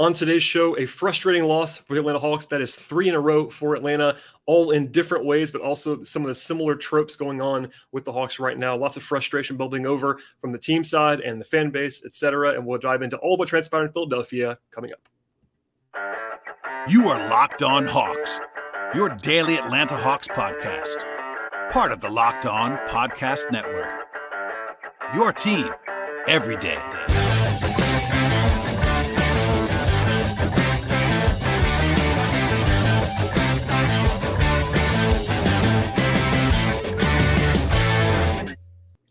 On today's show, a frustrating loss for the Atlanta Hawks. That is 3 in a row for Atlanta, all in different ways, but also some of the similar tropes going on with the Hawks right now. Lots of frustration building over from the team side and the fan base, etc. And we'll dive into all what transpired in Philadelphia coming up. You are Locked On Hawks, your daily Atlanta Hawks podcast. Part of the Locked On Podcast Network. Your team every day.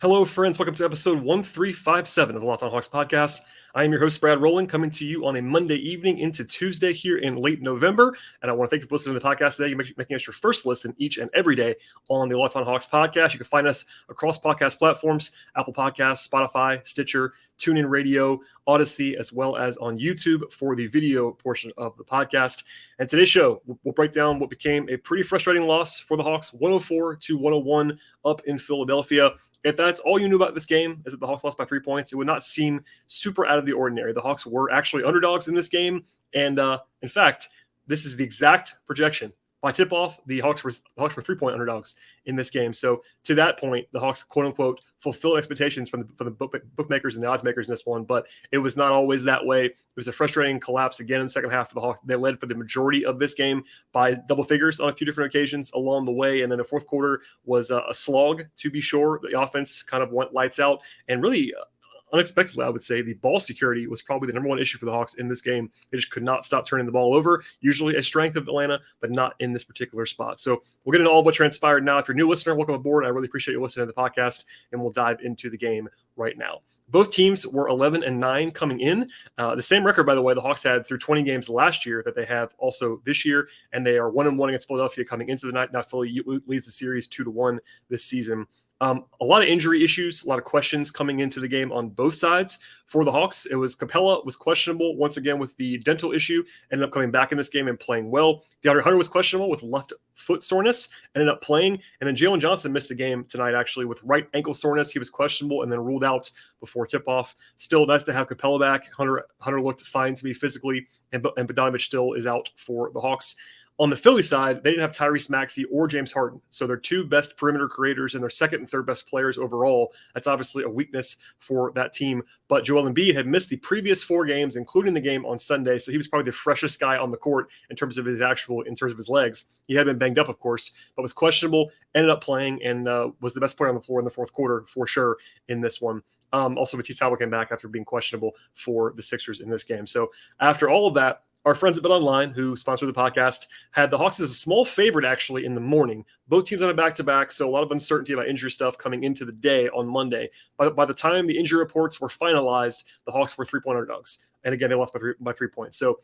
Hello, friends. Welcome to episode 1357 of the Locked On Hawks podcast. I am your host, Rowland, coming to you on a Monday evening into Tuesday here in late November. And I want to thank you for listening to the podcast today. You're making us your first listen each and every day on the Locked On Hawks podcast. You can find us across podcast platforms, Apple Podcasts, Spotify, Stitcher, TuneIn Radio, Odyssey, as well as on YouTube for the video portion of the podcast. And today's show, we'll break down what became a pretty frustrating loss for the Hawks, 104-101 up in Philadelphia. If that's all you knew about this game, is that the Hawks lost by 3 points, it would not seem super out of the ordinary. The Hawks were actually underdogs in this game. And in fact, this is the exact projection. By tip-off, the Hawks were 3-point underdogs in this game. So to that point, the Hawks, quote-unquote, fulfilled expectations from the bookmakers and the odds makers in this one, but it was not always that way. It was a frustrating collapse again in the second half for the Hawks. They led for the majority of this game by double figures on a few different occasions along the way, and then the fourth quarter was a slog, to be sure. The offense kind of went lights out, and really unexpectedly, I would say, the ball security was probably the number one issue for the Hawks in this game. They just could not stop turning the ball over, usually a strength of Atlanta, but not in this particular spot. So we'll get into all of what transpired now. If you're a new listener, welcome aboard. I really appreciate you listening to the podcast, and we'll dive into the game right now. Both teams were 11-9 coming in. The same record, by the way, the Hawks had through 20 games last year that they have also this year, and they are 1-1 against Philadelphia coming into the night. Now Philly leads the series 2-1 this season. A lot of injury issues, a lot of questions coming into the game on both sides for the Hawks. It was Capella was questionable once again with the dental issue, ended up coming back in this game and playing well. DeAndre Hunter was questionable with left foot soreness, ended up playing. And then Jalen Johnson missed a game tonight actually with right ankle soreness. He was questionable and then ruled out before tip-off. Still nice to have Capella back. Hunter looked fine to me physically, and Bogdanović still is out for the Hawks. On the Philly side, they didn't have Tyrese Maxey or James Harden. So their two best perimeter creators and their second and third best players overall. That's obviously a weakness for that team. But Joel Embiid had missed the previous 4 games, including the game on Sunday. So he was probably the freshest guy on the court in terms of his legs. He had been banged up, of course, but was questionable, ended up playing, and was the best player on the floor in the fourth quarter for sure in this one. Also, Matisse Thybulle came back after being questionable for the Sixers in this game. So after all of that, our friends at BetOnline, who sponsor the podcast, had the Hawks as a small favorite actually in the morning. Both teams on a back-to-back, so a lot of uncertainty about injury stuff coming into the day on Monday. By the time the injury reports were finalized, the Hawks were 3-point underdogs. And again, they lost by 3 points. So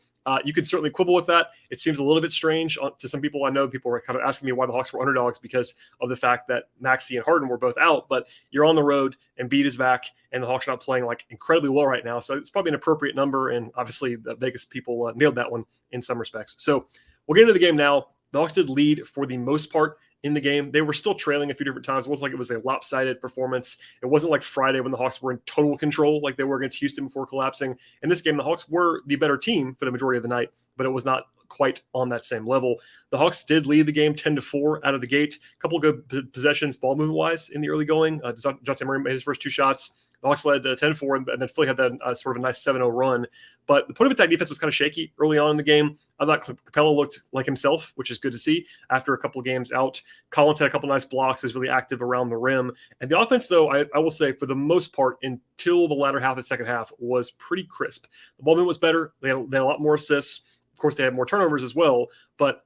you could certainly quibble with that. It seems a little bit strange to some people. I know people were kind of asking me why the Hawks were underdogs because of the fact that Maxey and Harden were both out. But you're on the road, and Embiid is back, and the Hawks are not playing like incredibly well right now. So it's probably an appropriate number. And obviously, the Vegas people nailed that one in some respects. So we'll get into the game now. The Hawks did lead for the most part in the game. They were still trailing a few different times. It wasn't like it was a lopsided performance. It wasn't like Friday when the Hawks were in total control like they were against Houston before collapsing. In this game, the Hawks were the better team for the majority of the night, but it was not quite on that same level. The Hawks did lead the game 10-4 out of the gate. A couple of good possessions ball movement-wise in the early going. Dejounte Murray made his first 2 shots. The Hawks led 10-4, and then Philly had that sort of a nice 7-0 run. But the point-of-attack defense was kind of shaky early on in the game. I thought Capella looked like himself, which is good to see after a couple of games out. Collins had a couple of nice blocks. He was really active around the rim. And the offense, though, I will say, for the most part, until the latter half of the second half, was pretty crisp. The ball movement was better. They had a lot more assists. Of course, they had more turnovers as well, but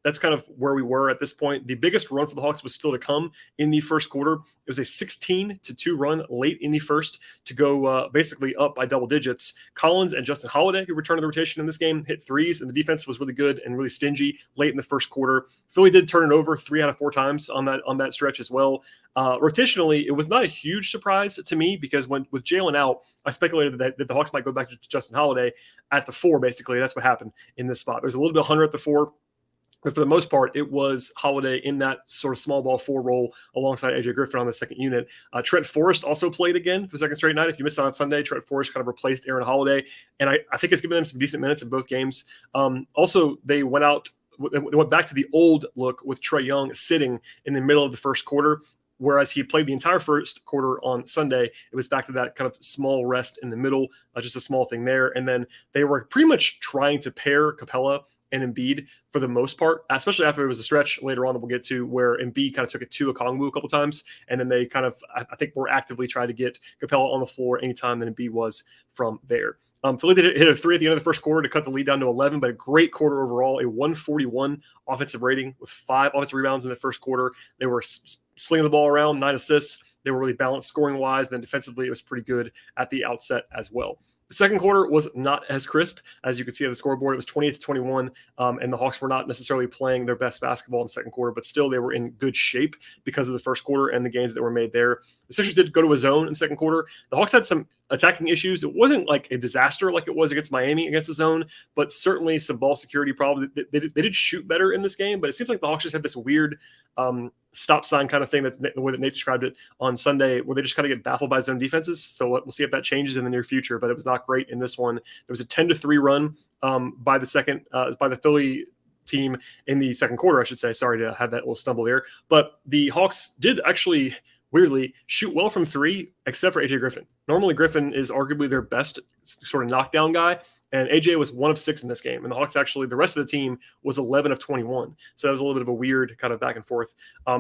that's kind of where we were at this point. The biggest run for the Hawks was still to come in the first quarter. It was a 16-2 run late in the first to go basically up by double digits. Collins and Justin Holiday, who returned to the rotation in this game, hit threes, and the defense was really good and really stingy late in the first quarter. Philly did turn it over 3 out of 4 times on that stretch as well. Rotationally, it was not a huge surprise to me because with Jalen out, I speculated that the Hawks might go back to Justin Holiday at the 4, basically. That's what happened in this spot. There's a little bit of Hunter at the 4. But for the most part, it was Holiday in that sort of small ball 4 role alongside AJ Griffin on the second unit. Trent Forrest also played again for the second straight night. If you missed out on Sunday, Trent Forrest kind of replaced Aaron Holiday, and I think it's given them some decent minutes in both games. Also, they went back to the old look with Trae Young sitting in the middle of the first quarter. Whereas he played the entire first quarter on Sunday, it was back to that kind of small rest in the middle, just a small thing there. And then they were pretty much trying to pair Capella and Embiid for the most part, especially after there was a stretch later on that we'll get to where Embiid kind of took it to Okongwu a couple times. And then they kind of, I think, more actively tried to get Capella on the floor anytime that Embiid was from there. Philly did hit a 3 at the end of the first quarter to cut the lead down to 11, but a great quarter overall, a 141 offensive rating with 5 offensive rebounds in the first quarter. They were slinging the ball around, 9 assists. They were really balanced scoring-wise. Then defensively, it was pretty good at the outset as well. The second quarter was not as crisp. As you can see on the scoreboard, it was 28-21, and the Hawks were not necessarily playing their best basketball in the second quarter, but still they were in good shape because of the first quarter and the gains that were made there. The Sixers did go to a zone in the second quarter. The Hawks had some attacking issues. It wasn't like a disaster like it was against Miami against the zone, but certainly some ball security problems. They did shoot better in this game, but it seems like the Hawks just had this weird stop sign kind of thing. That's the way that Nate described it on Sunday, where they just kind of get baffled by zone defenses. So we'll see if that changes in the near future, but it was not great in this one. There was a 10-3 run by the Philly team in the second quarter, I should say. Sorry to have that little stumble there. But the Hawks did actually, weirdly, shoot well from 3, except for AJ Griffin. Normally, Griffin is arguably their best sort of knockdown guy. And AJ was 1 of 6 in this game. And the Hawks actually, the rest of the team was 11 of 21. So that was a little bit of a weird kind of back and forth.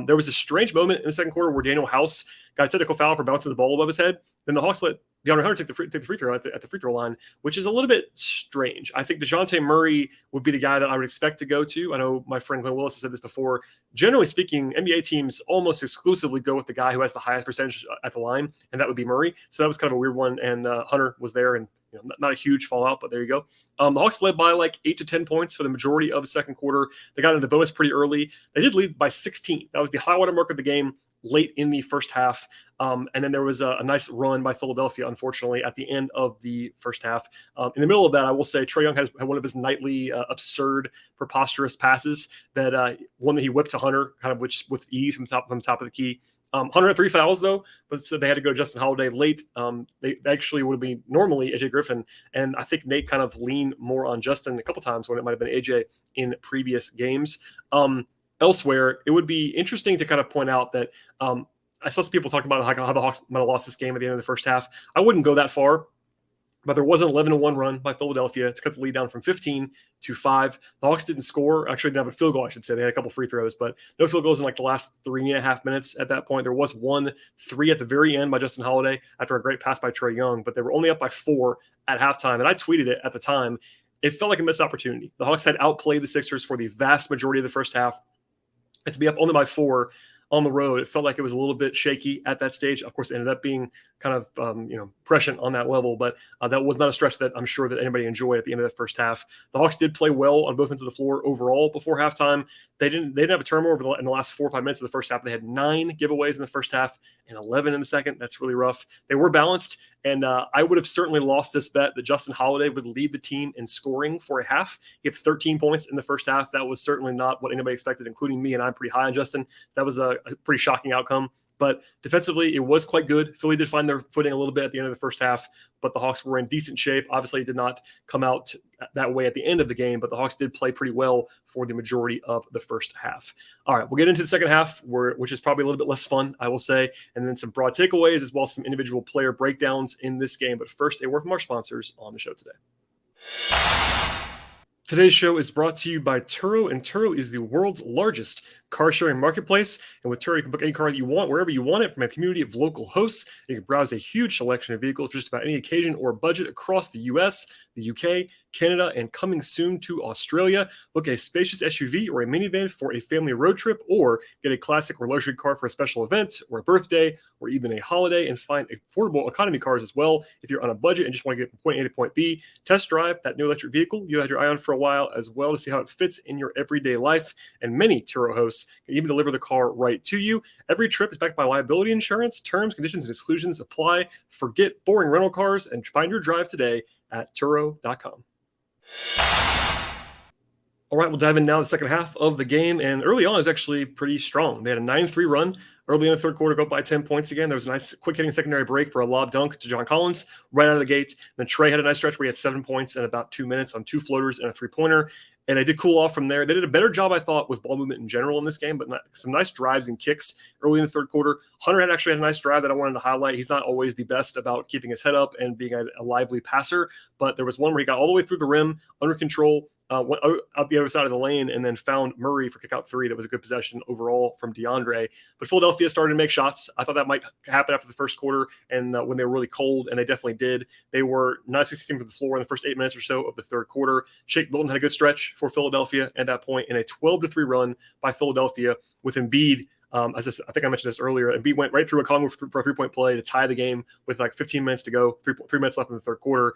There was a strange moment in the second quarter where Daniel House got a technical foul for bouncing the ball above his head. Then the Hawks let DeAndre Hunter take the free throw at the free throw line, which is a little bit strange. I think DeJounte Murray would be the guy that I would expect to go to. I know my friend Glenn Willis has said this before. Generally speaking, NBA teams almost exclusively go with the guy who has the highest percentage at the line, and that would be Murray. So that was kind of a weird one, and Hunter was there, and not a huge fallout, but there you go. The Hawks led by like 8 to 10 points for the majority of the second quarter. They got into the bonus pretty early. They did lead by 16. That was the high water mark of the game late in the first half. And then there was a nice run by Philadelphia, unfortunately, at the end of the first half. In the middle of that, I will say Trae Young had one of his nightly absurd, preposterous passes that one that he whipped to Hunter, kind of which with ease from the top of the key. Hunter had 3 fouls, though, but so they had to go to Justin Holiday late. They actually would have been normally AJ Griffin, and I think Nate kind of leaned more on Justin a couple times when it might have been AJ in previous games. Elsewhere, it would be interesting to kind of point out that I saw some people talk about how the Hawks might have lost this game at the end of the first half. I wouldn't go that far. But there was an 11-1 run by Philadelphia to cut the lead down from 15 to 5. The Hawks didn't score. Actually, didn't have a field goal, I should say. They had a couple free throws, but no field goals in like the last 3.5 minutes at that point. There was 1 3 at the very end by Justin Holiday after a great pass by Trae Young, but they were only up by 4 at halftime. And I tweeted it at the time. It felt like a missed opportunity. The Hawks had outplayed the Sixers for the vast majority of the first half. And to be up only by 4 on the road, it felt like it was a little bit shaky at that stage. Of course, it ended up being kind of prescient on that level, but that was not a stretch that I'm sure that anybody enjoyed at the end of the first half. The Hawks did play well on both ends of the floor overall before halftime. They didn't have a turnover in the last 4 or 5 minutes of the first half. They had 9 giveaways in the first half and 11 in the second. That's really rough. They were balanced, and I would have certainly lost this bet that Justin Holiday would lead the team in scoring for a half. He had 13 points in the first half. That was certainly not what anybody expected, including me, and I'm pretty high on Justin. That was a pretty shocking outcome. But defensively, it was quite good. Philly did find their footing a little bit at the end of the first half, but the Hawks were in decent shape. Obviously, it did not come out that way at the end of the game, but the Hawks did play pretty well for the majority of the first half. All right, we'll get into the second half, which is probably a little bit less fun, I will say, and then some broad takeaways as well as some individual player breakdowns in this game. But first, a word from our sponsors on the show today. Today's show is brought to you by Turo, and Turo is the world's largest car-sharing marketplace. And with Turo, you can book any car that you want, wherever you want it, from a community of local hosts. You can browse a huge selection of vehicles for just about any occasion or budget across the U.S., the UK, Canada, and coming soon to Australia. Book a spacious SUV or a minivan for a family road trip, or get a classic or luxury car for a special event or a birthday or even a holiday, and find affordable economy cars as well if you're on a budget and just want to get from point A to point B. Test drive that new electric vehicle you had your eye on for a while as well to see how it fits in your everyday life. And many Turo hosts can even deliver the car right to you. Every trip is backed by liability insurance. Terms, conditions, and exclusions apply. Forget boring rental cars and find your drive today at Turo.com. All right, we'll dive in now the second half of the game. And early on, it was actually pretty strong. They had a 9-3 run early in the third quarter, go up by 10 points again. There was a nice quick hitting secondary break for a lob dunk to John Collins right out of the gate. Then Trey had a nice stretch where he had 7 points in about 2 minutes on 2 floaters and a 3-pointer. And they did cool off from there. They did a better job, I thought, with ball movement in general in this game, but some nice drives and kicks early in the third quarter. Hunter had actually had a nice drive that I wanted to highlight. He's not always the best about keeping his head up and being a lively passer, but there was one where he got all the way through the rim, under control, went out the other side of the lane, and then found Murray for kick-out 3. That was a good possession overall from DeAndre. But Philadelphia started to make shots. I thought that might happen after the first quarter, and when they were really cold, and they definitely did. They were 9-16 from the floor in the first 8 minutes or so of the third quarter. Shake Milton had a good stretch for Philadelphia at that point in a 12-3 run by Philadelphia with Embiid. I think I mentioned this earlier. Embiid went right through a Congo for a 3-point play to tie the game with like 15 minutes to go, 3 minutes left in the third quarter,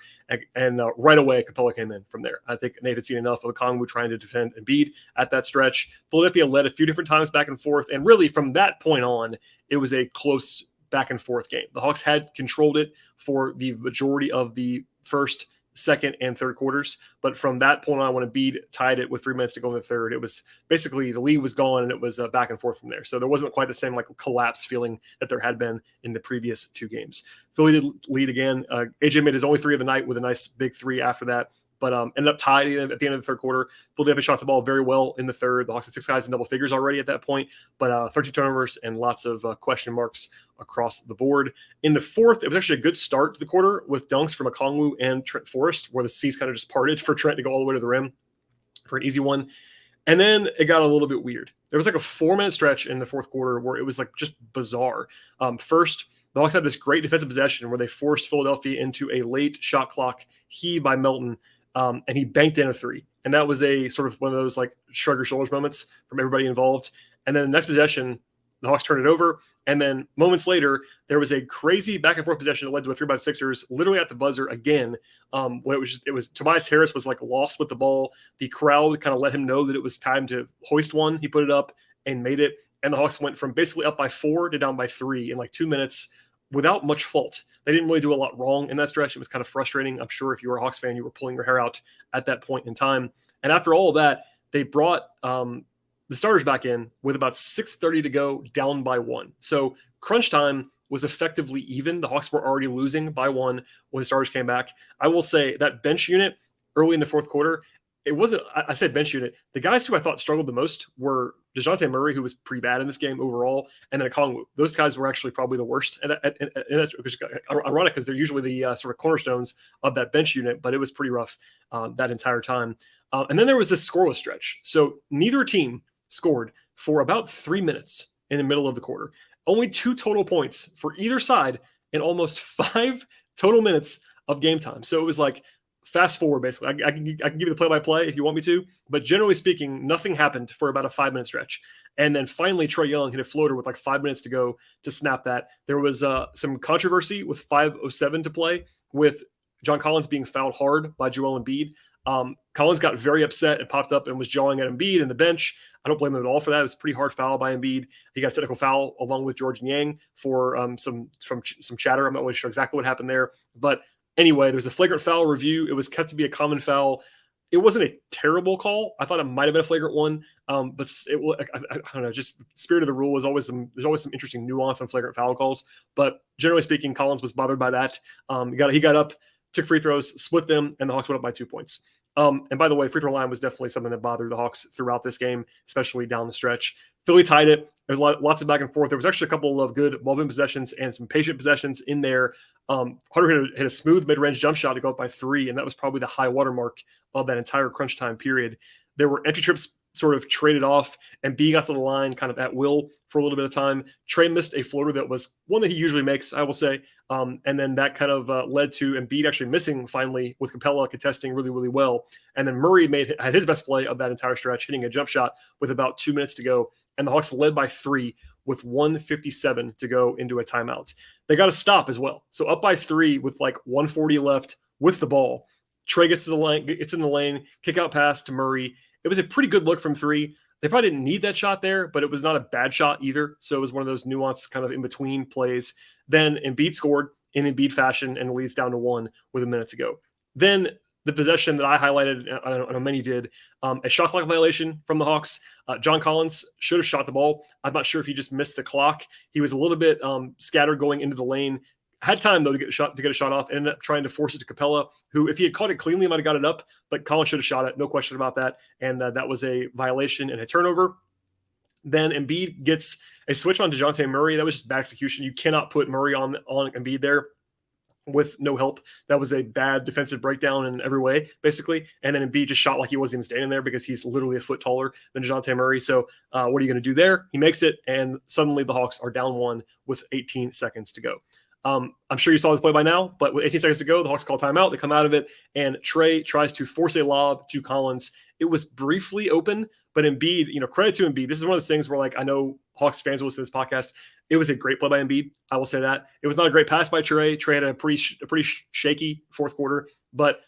and right away Capella came in from there. I think Nate had seen enough of a Congo trying to defend Embiid at that stretch. Philadelphia led a few different times back and forth, and really from that point on, it was a close back and forth game. The Hawks had controlled it for the majority of the first, second, and third quarters. But from that point on, when Embiid tied it with 3 minutes to go in the third, it was basically the lead was gone and it was back and forth from there. So there wasn't quite the same like collapse feeling that there had been in the previous 2 games. Philly did lead again. AJ made his only 3 of the night with a nice big 3 after that, but ended up tied at the end of the third quarter. Philadelphia shot the ball very well in the third. The Hawks had 6 guys in double figures already at that point, but 13 turnovers and lots of question marks across the board. In the fourth, it was actually a good start to the quarter with dunks from Okongwu and Trent Forrest, where the seas kind of just parted for Trent to go all the way to the rim for an easy one. And then it got a little bit weird. There was like a 4-minute stretch in the fourth quarter where it was like just bizarre. First, the Hawks had this great defensive possession where they forced Philadelphia into a late shot clock heave by Melton, and he banked in a 3. And that was a sort of one of those like shrug your shoulders moments from everybody involved. And then the next possession, the Hawks turned it over. And then moments later, there was a crazy back and forth possession that led to a 3 by the Sixers, literally at the buzzer again. When it was Tobias Harris was like lost with the ball. The crowd kind of let him know that it was time to hoist one. He put it up and made it. And the Hawks went from basically up by 4 to down by 3 in like 2 minutes without much fault. They didn't really do a lot wrong in that stretch. It was kind of frustrating. I'm sure if you were a Hawks fan, you were pulling your hair out at that point in time. And after all of that, they brought the starters back in with about 6:30 to go, down by 1. So crunch time was effectively even. The Hawks were already losing by 1 when the starters came back. I will say that bench unit early in the fourth quarter, it wasn't, I said bench unit. The guys who I thought struggled the most were DeJounte Murray, who was pretty bad in this game overall, and then Okongwu. Those guys were actually probably the worst. And that's ironic because they're usually the sort of cornerstones of that bench unit, but it was pretty rough that entire time. And then there was this scoreless stretch. So neither team scored for about 3 minutes in the middle of the quarter. Only 2 total points for either side in almost 5 total minutes of game time. So it was like fast forward, basically. I can give you the play-by-play if you want me to, but generally speaking, nothing happened for about a 5-minute stretch. And then finally, Trae Young hit a floater with like 5 minutes to go to snap that. There was some controversy with 5:07 to play, with John Collins being fouled hard by Joel Embiid. Collins got very upset and popped up and was jawing at Embiid in the bench. I don't blame him at all for that. It was a pretty hard foul by Embiid. He got a technical foul along with George Niang for some chatter. I'm not really sure exactly what happened there. But anyway, there's a flagrant foul review. It was kept to be a common foul. It wasn't a terrible call. I thought it might have been a flagrant one, but I don't know. Just spirit of the rule is always there's always some interesting nuance on flagrant foul calls. But generally speaking, Collins was bothered by that. He got up, took free throws, split them, and the Hawks went up by 2 points. And by the way, free throw line was definitely something that bothered the Hawks throughout this game, especially down the stretch. Philly tied it. There's lots of back and forth. There was actually a couple of good ball possessions and some patient possessions in there. Hunter hit a smooth mid-range jump shot to go up by 3, and that was probably the high watermark of that entire crunch time period. There were empty trips sort of traded off, and B got to the line kind of at will for a little bit of time. Trey missed a floater that was one that he usually makes, I will say. And then that kind of led to Embiid actually missing finally, with Capella contesting really, really well. And then Murray had his best play of that entire stretch, hitting a jump shot with about 2 minutes to go. And the Hawks led by 3 with 1:57 to go into a timeout. They got a stop as well. So up by 3 with like 1:40 left with the ball. Trey gets to the lane, gets in the lane, kick out pass to Murray. It was a pretty good look from 3. They probably didn't need that shot there, but it was not a bad shot either. So it was one of those nuanced kind of in-between plays. Then Embiid scored in Embiid fashion and leads down to 1 with a minute to go. Then the possession that I highlighted, I don't know many did, a shot clock violation from the Hawks. John Collins should have shot the ball. I'm not sure if he just missed the clock. He was a little bit scattered going into the lane. Had time though to get a shot off. Ended up trying to force it to Capella, who, if he had caught it cleanly, might have got it up. But Collins should have shot it, no question about that. And that was a violation and a turnover. Then Embiid gets a switch on DeJounte Murray. That was just bad execution. You cannot put Murray on Embiid there with no help. That was a bad defensive breakdown in every way, basically. And then Embiid just shot like he wasn't even standing there because he's literally a foot taller than DeJounte Murray. So what are you going to do there? He makes it, and suddenly the Hawks are down 1 with 18 seconds to go. I'm sure you saw this play by now, but with 18 seconds to go, the Hawks call timeout. They come out of it, and Trey tries to force a lob to Collins. It was briefly open, but Embiid, credit to Embiid. This is one of those things where, like, I know Hawks fans will listen to this podcast. It was a great play by Embiid. I will say that. It was not a great pass by Trey. Trey had a pretty shaky fourth quarter, but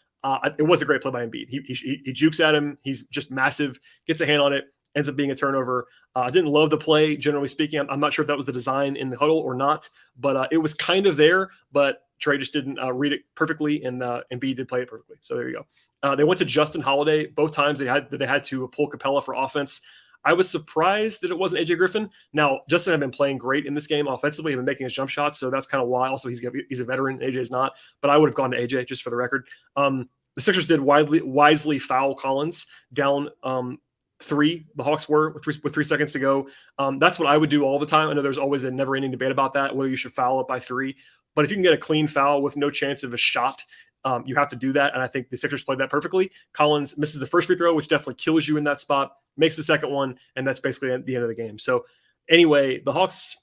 it was a great play by Embiid. He jukes at him. He's just massive, gets a hand on it, ends up being a turnover. I didn't love the play, generally speaking. I'm not sure if that was the design in the huddle or not, but it was kind of there, but Trey just didn't read it perfectly, and Embiid did play it perfectly. So there you go. They went to Justin Holiday. Both times they had to pull Capella for offense. I was surprised that it wasn't AJ Griffin. Now, Justin had been playing great in this game offensively. He's been making his jump shots, so that's kind of why. Also, he's a veteran. AJ's not, but I would have gone to AJ just for the record. The Sixers did wisely foul Collins down 3. The Hawks were with 3 seconds to go. That's what I would do all the time. I know there's always a never-ending debate about that, whether you should foul it by 3. But if you can get a clean foul with no chance of a shot, you have to do that. And I think the Sixers played that perfectly. Collins misses the first free throw, which definitely kills you in that spot, makes the second one, and that's basically at the end of the game. So anyway, the Hawks,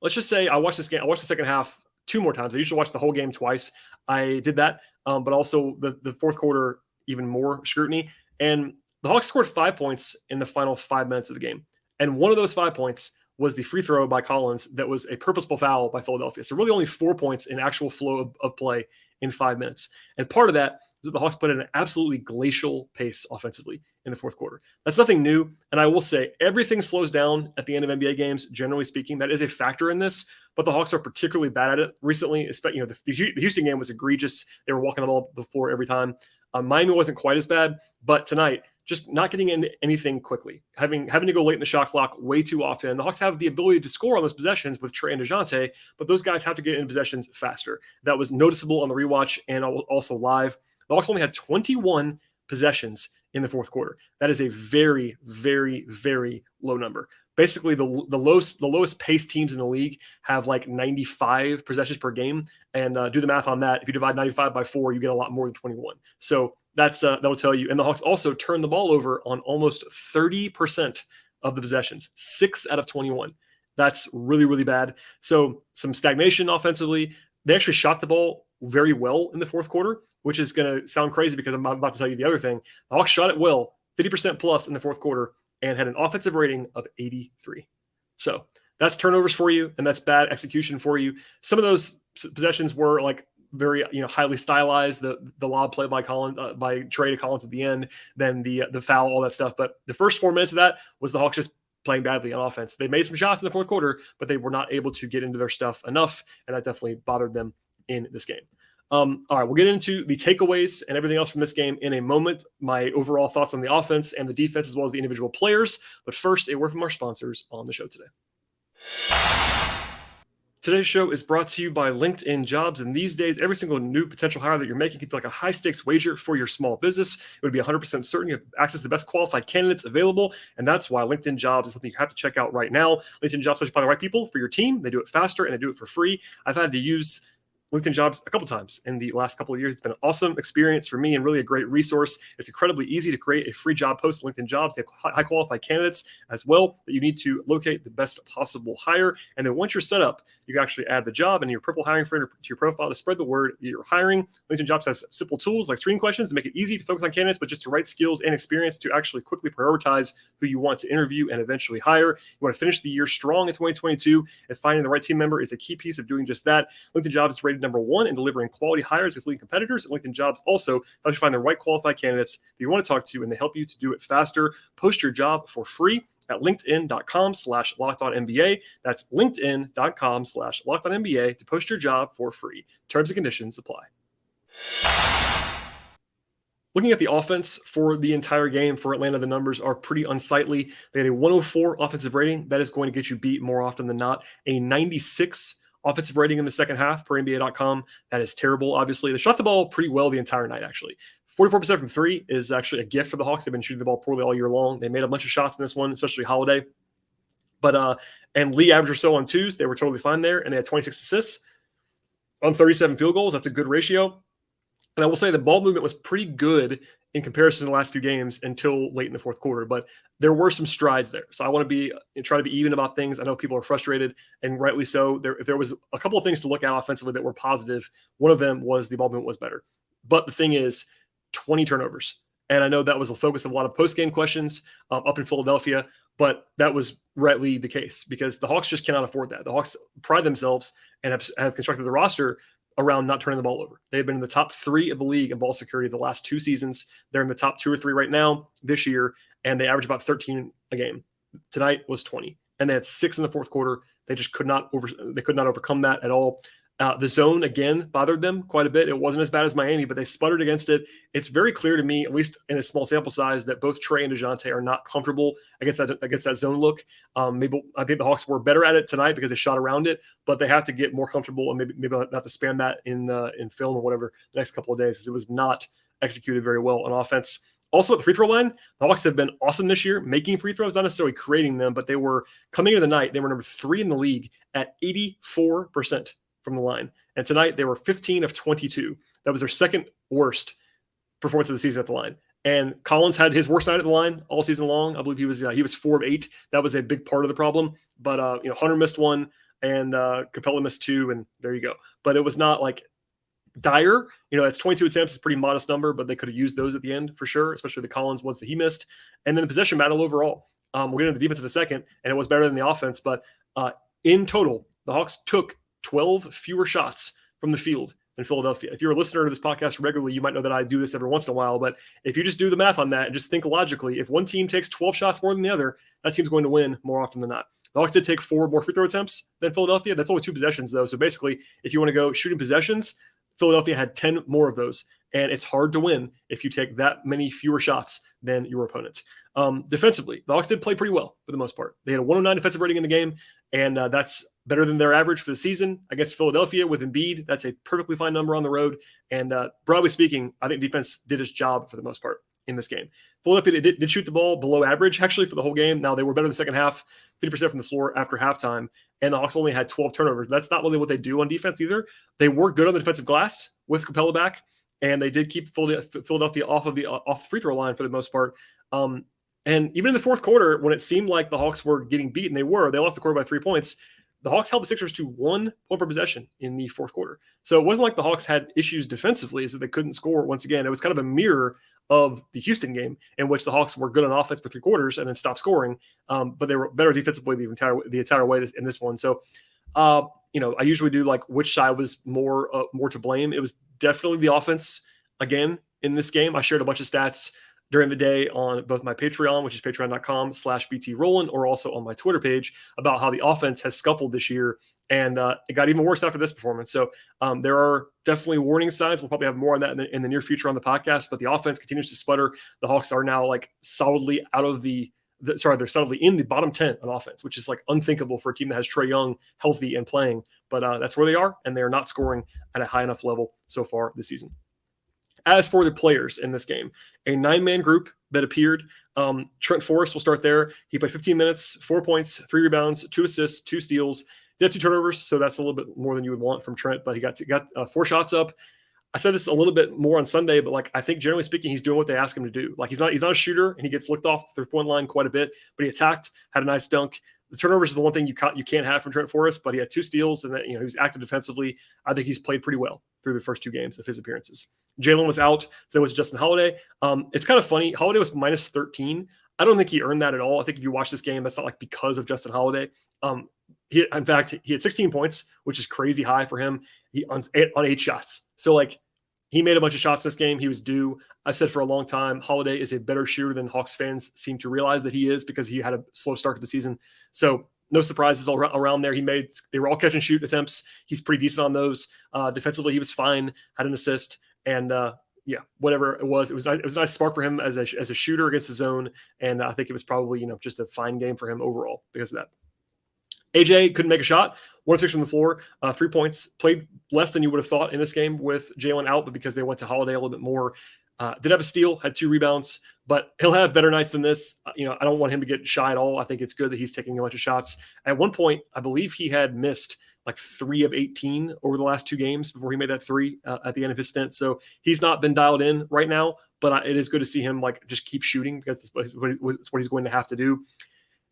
let's just say I watched this game. I watched the second half 2 more times. I usually watch the whole game twice. I did that, but also the fourth quarter, even more scrutiny. And the Hawks scored 5 points in the final 5 minutes of the game. And one of those 5 points was the free throw by Collins that was a purposeful foul by Philadelphia. So really only 4 points in actual flow of play in 5 minutes. And part of that is that the Hawks played at an absolutely glacial pace offensively in the fourth quarter. That's nothing new. And I will say everything slows down at the end of NBA games, generally speaking. That is a factor in this, but the Hawks are particularly bad at it recently. The Houston game was egregious. They were walking the ball before every time. Miami wasn't quite as bad, but tonight, just not getting into anything quickly, having to go late in the shot clock way too often. The Hawks have the ability to score on those possessions with Trey and DeJounte, but those guys have to get in possessions faster. That was noticeable on the rewatch and also live. The Hawks only had 21 possessions in the fourth quarter. That is a very, very, very low number. Basically, the lowest pace teams in the league have like 95 possessions per game. And do the math on that. If you divide 95 by 4, you get a lot more than 21. So that'll tell you. And the Hawks also turned the ball over on almost 30% of the possessions, 6 out of 21. That's really, really bad. So some stagnation offensively. They actually shot the ball very well in the fourth quarter, which is going to sound crazy because I'm about to tell you the other thing. The Hawks shot it well, 50% plus in the fourth quarter, and had an offensive rating of 83. So that's turnovers for you, and that's bad execution for you. Some of those possessions were like very highly stylized. The lob play by Trey to Collins at the end, then the foul, all that stuff. But the first 4 minutes of that was the Hawks just playing badly on offense. They made some shots in the fourth quarter, but they were not able to get into their stuff enough, and that definitely bothered them in this game. All right, we'll get into the takeaways and everything else from this game in a moment. My overall thoughts on the offense and the defense, as well as the individual players. But first, a word from our sponsors on the show today. Today's show is brought to you by LinkedIn Jobs. And these days, every single new potential hire that you're making can be like a high-stakes wager for your small business. It would be 100% certain you have access to the best qualified candidates available. And that's why LinkedIn Jobs is something you have to check out right now. LinkedIn Jobs lets you find the right people for your team. They do it faster, and they do it for free. I've had to use LinkedIn Jobs a couple times in the last couple of years. It's been an awesome experience for me and really a great resource. It's incredibly easy to create a free job post on LinkedIn Jobs. They have high qualified candidates as well that you need to locate the best possible hire. And then once you're set up, you can actually add the job and your purple hiring friend to your profile to spread the word that you're hiring. LinkedIn Jobs has simple tools like screening questions to make it easy to focus on candidates, but just the right skills and experience to actually quickly prioritize who you want to interview and eventually hire. You want to finish the year strong in 2022, and finding the right team member is a key piece of doing just that. LinkedIn Jobs is rated number 1 in delivering quality hires with leading competitors. And LinkedIn Jobs also helps you find the right qualified candidates that you want to talk to, and they help you to do it faster. Post your job for free at linkedin.com/lockedonnba. That's linkedin.com/lockedonnba to post your job for free. Terms and conditions apply. Looking at the offense for the entire game for Atlanta, the numbers are pretty unsightly. They had a 104 offensive rating. That is going to get you beat more often than not. A 96 offensive rating in the second half per NBA.com. That is terrible, obviously. They shot the ball pretty well the entire night, actually. 44% from three is actually a gift for the Hawks. They've been shooting the ball poorly all year long. They made a bunch of shots in this one, especially Holiday. And Lee averaged or so on twos. They were totally fine there. And they had 26 assists on 37 field goals. That's a good ratio. And I will say the ball movement was pretty good in comparison to the last few games until late in the fourth quarter, but there were some strides there. So I want to try to be even about things. I know people are frustrated, and rightly so. If there was a couple of things to look at offensively that were positive, one of them was the ball movement was better. But the thing is, 20 turnovers. And I know that was the focus of a lot of post-game questions up in Philadelphia, but that was rightly the case because the Hawks just cannot afford that. The Hawks pride themselves and have constructed the roster around not turning the ball over. They've been in the top 3 of the league in ball security the last 2 seasons. They're in the top 2 or 3 right now this year, and they average about 13 a game. Tonight was 20, and they had 6 in the fourth quarter. They just could not overcome that at all. The zone, again, bothered them quite a bit. It wasn't as bad as Miami, but they sputtered against it. It's very clear to me, at least in a small sample size, that both Trey and DeJounte are not comfortable against that zone look. Maybe I think the Hawks were better at it tonight because they shot around it, but they have to get more comfortable, and maybe I'll have to spam that in film or whatever the next couple of days because it was not executed very well on offense. Also at the free throw line, the Hawks have been awesome this year, making free throws, not necessarily creating them, but they were coming into the night. They were number 3 in the league at 84%. From the line. And tonight they were 15 of 22. That was their second worst performance of the season at the line. And Collins had his worst night at the line all season long. I believe he was 4 of 8. That was a big part of the problem. But Hunter missed 1 and Capella missed 2, and there you go. But it was not like dire. It's 22 attempts. It's a pretty modest number, but they could have used those at the end for sure, especially the Collins ones that he missed. And then the possession battle overall. We'll get into the defense in a second, and it was better than the offense. But in total, the Hawks took 12 fewer shots from the field than Philadelphia. If you're a listener to this podcast regularly, you might know that I do this every once in a while, but if you just do the math on that and just think logically, if one team takes 12 shots more than the other, that team's going to win more often than not. The Hawks did take 4 more free throw attempts than Philadelphia. That's only 2 possessions, though. So basically, if you want to go shooting possessions, Philadelphia had 10 more of those. And it's hard to win if you take that many fewer shots than your opponent. Defensively, the Hawks did play pretty well for the most part. They had a 109 defensive rating in the game, and that's better than their average for the season against Philadelphia with Embiid. That's a perfectly fine number on the road. And broadly speaking, I think defense did its job for the most part in this game. Philadelphia did shoot the ball below average, actually, for the whole game. Now, they were better in the second half, 50% from the floor after halftime, and the Hawks only had 12 turnovers. That's not really what they do on defense either. They were good on the defensive glass with Capella back, and they did keep Philadelphia off the free throw line for the most part. And even in the fourth quarter, when it seemed like the Hawks were getting beaten, they lost the quarter by 3 points. The Hawks held the Sixers to 1 point per possession in the fourth quarter. So it wasn't like the Hawks had issues defensively, is that they couldn't score once again. It was kind of a mirror of the Houston game in which the Hawks were good on offense for 3 quarters and then stopped scoring. But they were better defensively the entire way in this one. So, I usually do like which side was more to blame. It was definitely the offense again in this game. I shared a bunch of stats during the day on both my Patreon, which is patreon.com/BTRowland, or also on my Twitter page about how the offense has scuffled this year. And it got even worse after this performance. So there are definitely warning signs. We'll probably have more on that in the near future on the podcast, but the offense continues to sputter. The Hawks are now like solidly they're solidly in the bottom 10 on offense, which is like unthinkable for a team that has Trae Young healthy and playing. But that's where they are, and they are not scoring at a high enough level so far this season. As for the players in this game, a 9-man group that appeared. Trent Forrest will start there. He played 15 minutes, 4 points, 3 rebounds, 2 assists, 2 steals. Did have 2 turnovers, so that's a little bit more than you would want from Trent, but he got 4 shots up. I said this a little bit more on Sunday, but I think generally speaking, he's doing what they ask him to do. He's not a shooter, and he gets looked off the 3-point line quite a bit, but he attacked, had a nice dunk. The turnovers is the one thing you can't have from Trent Forrest, but he had 2 steals, and he was active defensively. I think he's played pretty well through the first 2 games of his appearances. Jalen was out, so there was Justin Holiday. It's kind of funny. Holiday was minus 13. I don't think he earned that at all. I think if you watch this game, that's not because of Justin Holiday. In fact, he had 16 points, which is crazy high for him. He on 8 shots. So he made a bunch of shots this game. He was due. I've said for a long time, Holiday is a better shooter than Hawks fans seem to realize that he is because he had a slow start to the season. So no surprises all around there. They were all catch and shoot attempts. He's pretty decent on those. Defensively, he was fine, had an assist. And yeah, whatever it was a nice spark for him as a shooter against the zone. And I think it was probably, just a fine game for him overall because of that. AJ couldn't make a shot, 1 of 6 from the floor, 3 points, played less than you would have thought in this game with Jalen out, but because they went to Holiday a little bit more, did have a steal, had 2 rebounds, but he'll have better nights than this. I don't want him to get shy at all. I think it's good that he's taking a bunch of shots. At one point, I believe he had missed like 3 of 18 over the last 2 games before he made that 3 at the end of his stint. So he's not been dialed in right now, but it is good to see him like just keep shooting because it's what he's going to have to do.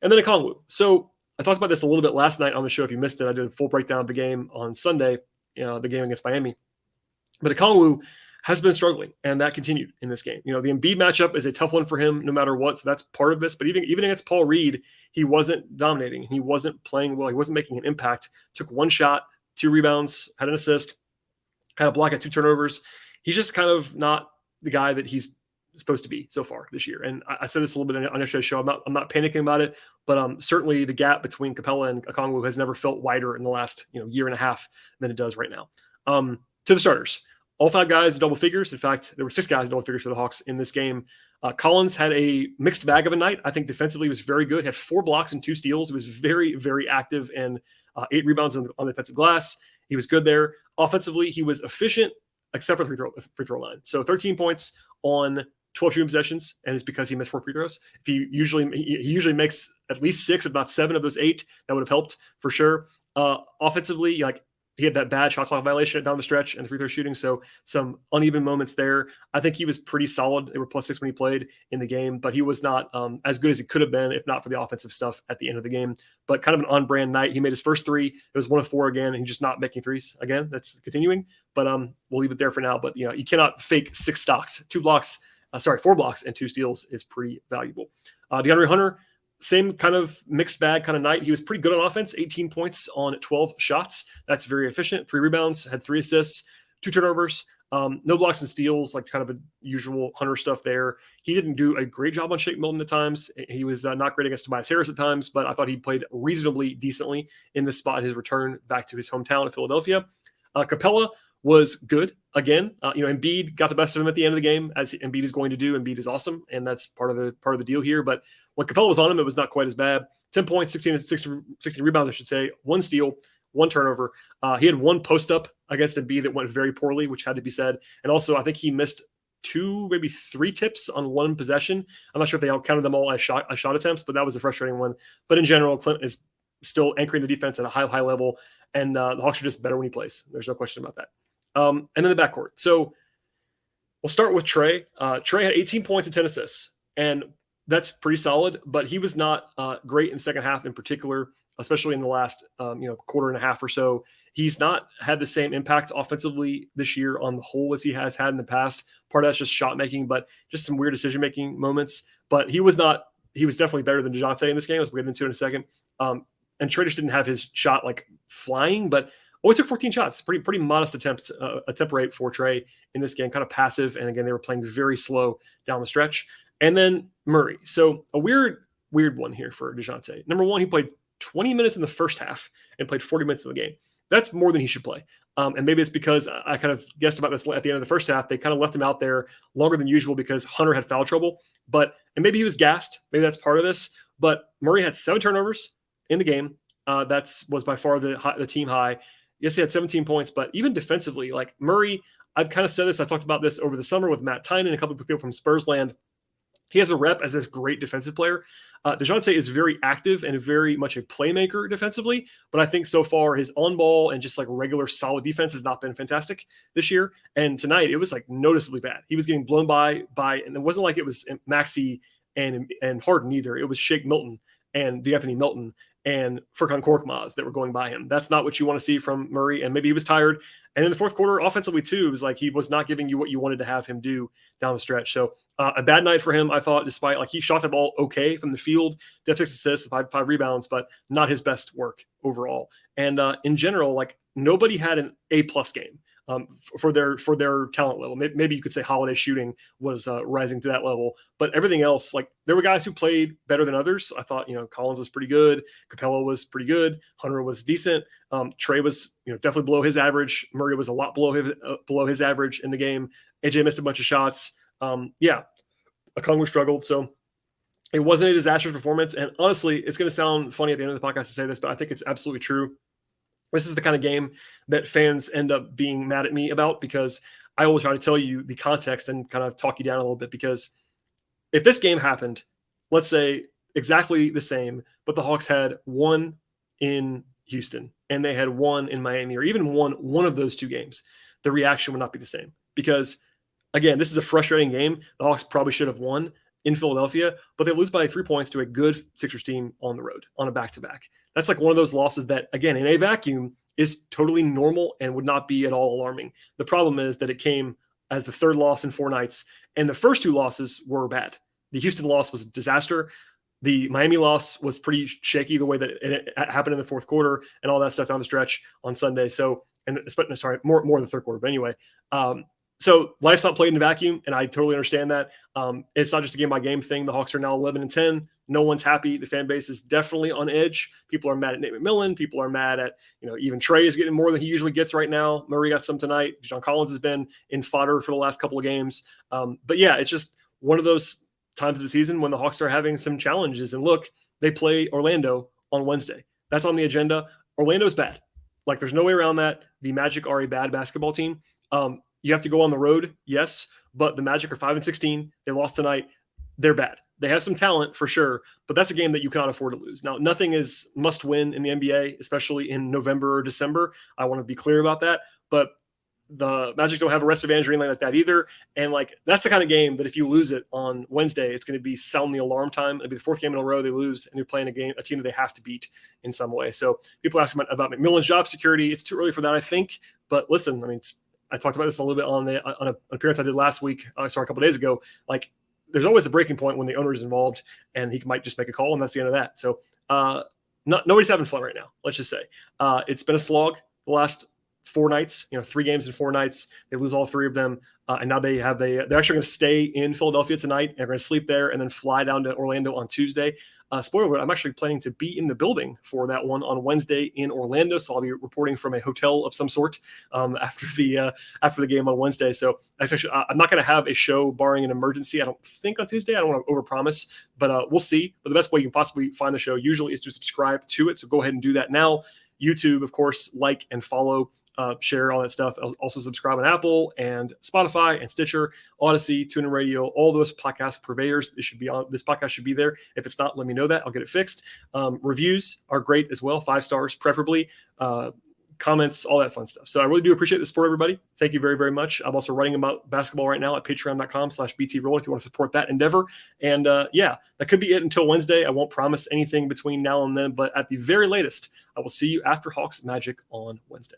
And then Okongwu. So I talked about this a little bit last night on the show. If you missed it, I did a full breakdown of the game on Sunday, the game against Miami. But Okongwu has been struggling, and that continued in this game. The Embiid matchup is a tough one for him no matter what, so that's part of this. But even against Paul Reed, he wasn't dominating. He wasn't playing well. He wasn't making an impact. Took 1 shot, 2 rebounds, had an assist, had a block, had 2 turnovers. He's just kind of not the guy that he's supposed to be so far this year. And I said this a little bit on yesterday's show. I'm not panicking about it, but certainly the gap between Capella and Okongwu has never felt wider in the last year and a half than it does right now. To the starters. All 5 guys in double figures. In fact, there were 6 guys in double figures for the Hawks in this game. Collins had a mixed bag of a night. I think defensively he was very good. Had 4 blocks and 2 steals. He was very, very active and 8 rebounds on the defensive glass. He was good there. Offensively, he was efficient, except for the free throw line. So 13 points on 12 shooting possessions, and it's because he missed 4 free throws. If he usually makes at least 6, if not 7 of those 8, that would have helped for sure. Offensively, he had that bad shot clock violation down the stretch and the free throw shooting, so some uneven moments there. I think he was pretty solid. They were +6 when he played in the game, but he was not as good as he could have been if not for the offensive stuff at the end of the game. But kind of an on-brand night. He made his first 3. It was 1 of 4 again, and he's just not making threes again. That's continuing, but we'll leave it there for now. But you cannot fake 6 stocks, 4 blocks and 2 steals is pretty valuable. DeAndre Hunter, same kind of mixed bag kind of night. He was pretty good on offense, 18 points on 12 shots. That's very efficient. 3 rebounds, had 3 assists, 2 turnovers, no blocks and steals, like kind of a usual Hunter stuff there. He didn't do a great job on Shake Milton at times. He was not great against Tobias Harris at times, but I thought he played reasonably decently in this spot, his return back to his hometown of Philadelphia. Capella was good again. Embiid got the best of him at the end of the game, as Embiid is going to do. Embiid is awesome, and that's part of the deal here. But when Capella was on him, it was not quite as bad. 10 points, 16 rebounds, I should say, 1 steal, 1 turnover. He had 1 post-up against Embiid that went very poorly, which had to be said. And also, I think he missed 2, maybe 3 tips on 1 possession. I'm not sure if they all counted them all as shot attempts, but that was a frustrating one. But in general, Clint is still anchoring the defense at a high level, and the Hawks are just better when he plays. There's no question about that. And then the backcourt. So we'll start with Trey. Trey had 18 points and 10 assists, and that's pretty solid, but he was not great in the second half in particular, especially in the last quarter and a half or so. He's not had the same impact offensively this year on the whole as he has had in the past. Part of that's just shot making, but just some weird decision-making moments. But he was definitely better than DeJounte in this game, as we'll get into in a second. And Trey just didn't have his shot like flying, but only took 14 shots. Pretty modest attempt rate for Trey in this game, kind of passive. And again, they were playing very slow down the stretch. And then Murray. So a weird one here for DeJounte. Number one, he played 20 minutes in the first half and played 40 minutes in the game. That's more than he should play. And maybe it's because I kind of guessed about this at the end of the first half. They kind of left him out there longer than usual because Hunter had foul trouble. And maybe he was gassed. Maybe that's part of this. But Murray had 7 turnovers in the game. That was by far the team high. Yes, he had 17 points, but even defensively, like Murray, I've kind of said this. I talked about this over the summer with Matt Tynan and a couple of people from Spursland. He has a rep as this great defensive player. DeJounte is very active and very much a playmaker defensively, but I think so far his on-ball and just like regular solid defense has not been fantastic this year. And tonight it was like noticeably bad. He was getting blown by, and it wasn't like it was Maxey and Harden either. It was Shake Milton and D'Anthony Milton and Furkan Korkmaz that were going by him. That's not what you want to see from Murray, and maybe he was tired. And in the fourth quarter, offensively too, it was like he was not giving you what you wanted to have him do down the stretch. So a bad night for him, I thought, despite like he shot the ball okay from the field, did 6 assists, 5 rebounds, but not his best work overall. And in general, like nobody had an A+ game. for their talent level. Maybe you could say Holiday shooting was rising to that level, but everything else, like there were guys who played better than others. I thought, Collins was pretty good. Capella was pretty good. Hunter was decent. Trey was, definitely below his average. Murray was a lot below his average in the game. AJ missed a bunch of shots. Okongwu struggled. So it wasn't a disastrous performance. And honestly, it's going to sound funny at the end of the podcast to say this, but I think it's absolutely true. This is the kind of game that fans end up being mad at me about, because I always try to tell you the context and kind of talk you down a little bit. Because if this game happened, let's say exactly the same, but the Hawks had one in Houston and they had one in Miami, or even one of those two games, the reaction would not be the same. Because again, this is a frustrating game. The Hawks probably should have won in Philadelphia, but they lose by 3 points to a good Sixers team on the road on a back-to-back. That's like one of those losses that, again, in a vacuum is totally normal and would not be at all alarming. The problem is that it came as the third loss in 4 nights, and the first 2 losses were bad. The Houston loss was a disaster. The Miami loss was pretty shaky, the way that it happened in the fourth quarter and all that stuff down the stretch on Sunday. So, more in the third quarter, but anyway. So life's not played in a vacuum, and I totally understand that. It's not just a game-by-game thing. The Hawks are now 11-10. No one's happy. The fan base is definitely on edge. People are mad at Nate McMillan. People are mad at, even Trey is getting more than he usually gets right now. Murray got some tonight. John Collins has been in fodder for the last couple of games. But yeah, it's just one of those times of the season when the Hawks are having some challenges. And look, they play Orlando on Wednesday. That's on the agenda. Orlando's bad. Like, there's no way around that. The Magic are a bad basketball team. You have to go on the road, yes, but the Magic are 5-16. They lost tonight. They're bad. They have some talent for sure, but that's a game that you cannot afford to lose. Now, nothing is must win in the NBA, especially in November or December. I want to be clear about that, but the Magic don't have a rest advantage or anything like that either. And that's the kind of game that if you lose it on Wednesday, it's going to be sound the alarm time. It'll be the 4th game in a row they lose, and they're playing a team that they have to beat in some way. So people ask about McMillan's job security. It's too early for that, I think. But listen, I talked about this a little bit on an appearance I did last week. A couple of days ago. There's always a breaking point when the owner is involved, and he might just make a call, and that's the end of that. So nobody's having fun right now. Let's just say it's been a slog the last 4 nights. 3 games in 4 nights. They lose all 3 of them, and now they're actually going to stay in Philadelphia tonight, and they're going to sleep there, and then fly down to Orlando on Tuesday. Spoiler alert, I'm actually planning to be in the building for that one on Wednesday in Orlando. So I'll be reporting from a hotel of some sort after the game on Wednesday. So I'm not going to have a show barring an emergency, I don't think, on Tuesday. I don't want to overpromise, but we'll see. But the best way you can possibly find the show usually is to subscribe to it. So go ahead and do that now. YouTube, of course, like and follow. Share all that stuff. Also subscribe on Apple and Spotify and Stitcher, Odyssey, TuneIn Radio, all those podcast purveyors. This podcast should be there. If it's not, let me know that. I'll get it fixed. Reviews are great as well. 5 stars, preferably. Comments, all that fun stuff. So I really do appreciate the support, everybody. Thank you very, very much. I'm also writing about basketball right now at patreon.com/BTRoll if you want to support that endeavor. And that could be it until Wednesday. I won't promise anything between now and then, but at the very latest, I will see you after Hawks Magic on Wednesday.